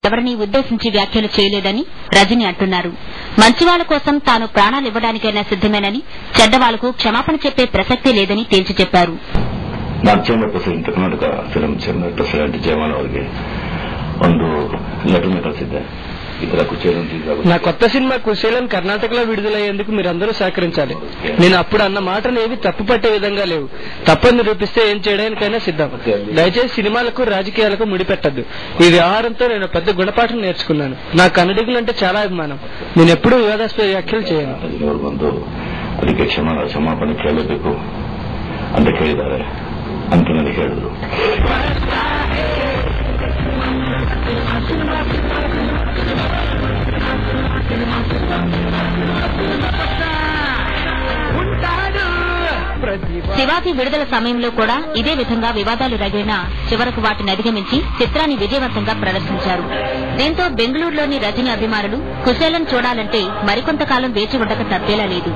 ఎవరిని ఉద్దేశించి వ్యాఖ్యలు చేయలేదని రజని అంటున్నారు. మంచివాళ్ల కోసం తాను ప్రాణాలివ్వడానికైనా సిద్దమేనని, చెడ్డవాళ్లకు క్షమాపణ చెప్పే ప్రసక్తే లేదని తేల్చి చెప్పారు. ನಾನು chamber president Karnataka film chamber president Jayamala ಅವರಿಗೆ ಒಂದು ಲೆಟರ್ ಕಳಿಸಿದ್ದೆ. నా కొత్త సినిమా కుశేలన్ కర్ణాటకలో విడుదలయ్యేందుకు మీరందరూ సహకరించాలి. నేను అప్పుడు అన్న మాటనేవి తప్పు పట్టే విధంగా లేవు. తప్పని నిరూపిస్తే ఏం చేయడానికైనా సిద్ధం. దయచేసి సినిమాలకు రాజకీయాలకు ముడిపెట్టద్దు. ఈ వ్యవహారంతో నేను పెద్ద గుణపాఠం నేర్చుకున్నాను. నా కన్నడిగులంటే చాలా అభిమానం. నేను ఎప్పుడూ వివాదాస్పద వ్యాఖ్యలు చేయను. ಅದಕ್ಕೆ ಕ್ಷಮಾಪಣೆ ಕೇಳಬೇಕು ಅಂತ ಕೇಳಿದ್ದಾರೆ ಅಂತ ನನಗೆ ಹೇಳಿದ್ರು. శివాజీ విడుదల సమయంలో కూడా ఇదే విధంగా వివాదాలు రగిలినా చివరకు వాటిని అధిగమించి చిత్రాన్ని విజయవంతంగా ప్రదర్శించారు. దీంతో బెంగళూరులోని రజని అభిమానులు కుశేలన్ చూడాలంటే మరికొంతకాలం వేచి ఉండక తప్పేలా లేదు.